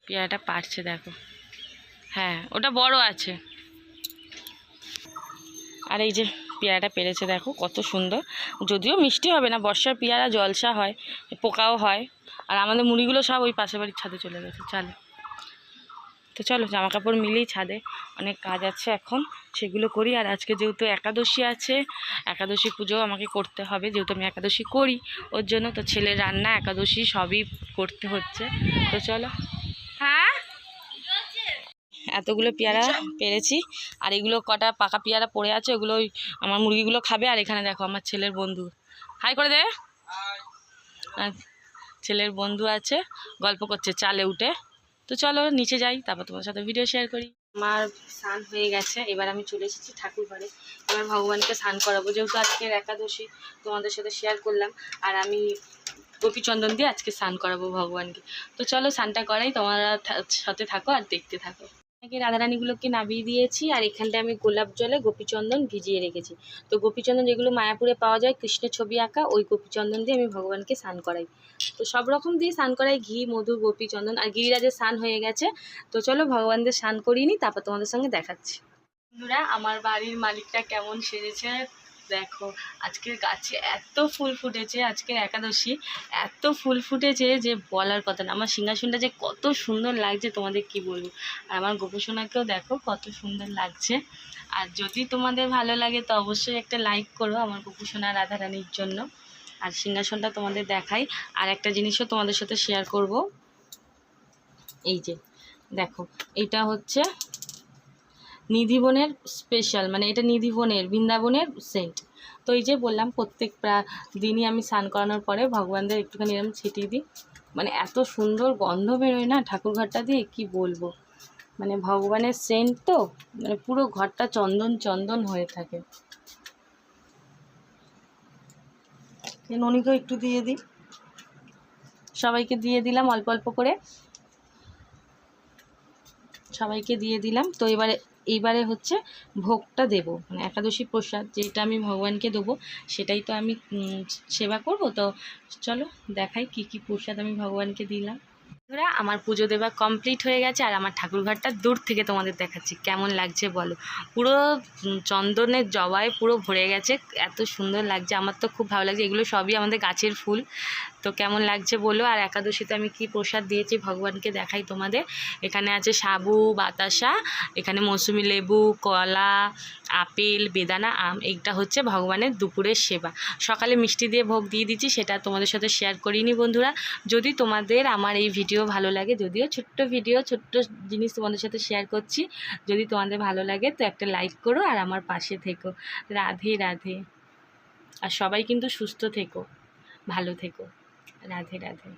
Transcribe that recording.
পেয়ারাটা পারছে দেখো, হ্যাঁ ওটা বড় আছে। আর এই যে পেয়ারাটা পেরেছে দেখো কত সুন্দর, যদিও মিষ্টি হবে না, বর্ষার পেয়ারা জলসা হয়, পোকাও হয়। আর আমাদের মুড়িগুলো সব ওই পাশের বাড়ির ছাদে চলে গেছে। তো চলো জামা কাপড় মিলেই ছাদে অনেক কাজ আছে এখন, সেগুলো করি। আর আজকে যেহেতু একাদশী আছে, একাদশী পুজো আমাকে করতে হবে, যেহেতু আমি একাদশী করি ওর জন্য। তো ছেলের রান্না একাদশী সবই করতে হচ্ছে। তো চলো। হ্যাঁ, এতগুলো পেয়ারা পেরেছি, আর এগুলো কটা পাকা পেয়ারা পড়ে আছে, ওগুলো আমার মুরগিগুলো খাবে। আর এখানে দেখো আমার ছেলের বন্ধু, হাই করে দে। ছেলের বন্ধু আছে, গল্প করছে চালে উঠে। তো চলো নিচে যাই, তারপর তোমার সাথে ভিডিও শেয়ার করি। আমার স্নান হয়ে গেছে, এবার আমি চলে এসেছি ঠাকুর ঘরে। এবার ভগবানকে স্নান করাবো, যেহেতু আজকের একাদশী তোমাদের সাথে শেয়ার করলাম। আর আমি গোপীচন্দন দিয়ে আজকে স্নান করাবো ভগবানকে। তো চলো স্নানটা করাই, তোমরা সাথে থাকো আর দেখতে থাকো। রাধারানীগুলোকে নামিয়ে দিয়েছি, আর এখানটায় আমি গোলাপ জলে গোপীচন্দন ভিজিয়ে রেখেছি। তো গোপীচন্দন যেগুলো মায়াপুরে পাওয়া যায়, কৃষ্ণের ছবি আঁকা, ওই গোপীচন্দন দিয়ে আমি ভগবানকে স্নান করাই। তো সব রকম দিয়ে স্নান করাই, ঘি, মধু, গোপীচন্দন। আর গিরিরাজের স্নান হয়ে গেছে। তো চলো ভগবানদের স্নান করিয়ে নিই, তারপর তোমাদের সঙ্গে দেখাচ্ছি। বন্ধুরা, আমার বাড়ির মালিকটা কেমন সেজেছে দেখো। আজকের গাছে এত ফুল ফুটেছে, আজকের একাদশী এত ফুল ফুটেছে যে বলার কথা না। আমার সিংহাসনটা যে কত সুন্দর লাগছে তোমাদের কি বলবো। আর আমার গোপসোনাকেও দেখো কত সুন্দর লাগছে। আর যদি তোমাদের ভালো লাগে তো অবশ্যই একটা লাইক করো আমার গোপসোনা রাধারানীর জন্য। আর সিংহাসনটা তোমাদের দেখাই। আর একটা জিনিসও তোমাদের সাথে শেয়ার করব, এই যে দেখো, এটা হচ্ছে নিধিবনের স্পেশাল, মানে এটা নিধিবনের বৃন্দাবনের সেন্ট। তো এই যে বললাম প্রত্যেক দিনই আমি স্নান করানোর পরে ভগবানদের একটুখানি এরকম ছিটিয়ে দিই। মানে এত সুন্দর গন্ধ বেরোয় না ঠাকুরঘরটা দিয়ে, কি বলবো। মানে ভগবানের সেন্ট তো, মানে পুরো ঘরটা চন্দন চন্দন হয়ে থাকে। ননিকেও একটু দিয়ে দিই, সবাইকে দিয়ে দিলাম অল্প অল্প করে, সবাইকে দিয়ে দিলাম। তো এইবারে হচ্ছে ভোগটা দেব, মানে একাদশী প্রসাদ যেটা আমি ভগবানকে দেবো, সেটাই তো আমি সেবা করব। তো চলো দেখাই কি কি প্রসাদ আমি ভগবানকে দিলাম। আমার পুজো দেওয়া কমপ্লিট হয়ে গেছে, আর আমার ঠাকুরঘরটা দূর থেকে তোমাদের দেখাচ্ছি কেমন লাগছে বলো। পুরো চন্দনের জবায় পুরো ভরে গেছে, এত সুন্দর লাগছে, আমার তো খুব ভালো লাগছে। এগুলো সবই আমাদের গাছের ফুল। তো কেমন লাগছে বলো। আর একাদশীতে আমি কি প্রসাদ দিয়েছি ভগবানকে দেখাই তোমাদের। এখানে আছে সাবু, বাতাসা, এখানে মৌসুমি লেবু, কলা, আপেল, বেদানা, আম। এইটা হচ্ছে ভগবানের দুপুরের সেবা। সকালে মিষ্টি দিয়ে ভোগ দিয়ে দিচ্ছি, সেটা তোমাদের সাথে শেয়ার করিনি বন্ধুরা। যদি তোমাদের আমার এই ভিডিও ভালো লাগে, যদিও ছোট্ট ভিডিও, ছোট্ট জিনিস তোমাদের সাথে শেয়ার করছি, যদি তোমাদের ভালো লাগে তো একটা লাইক করো আর আমার পাশে থেকো। রাধে রাধে। আর সবাই কিন্তু সুস্থ থেকো, ভালো থেকো। রাধে রাধে।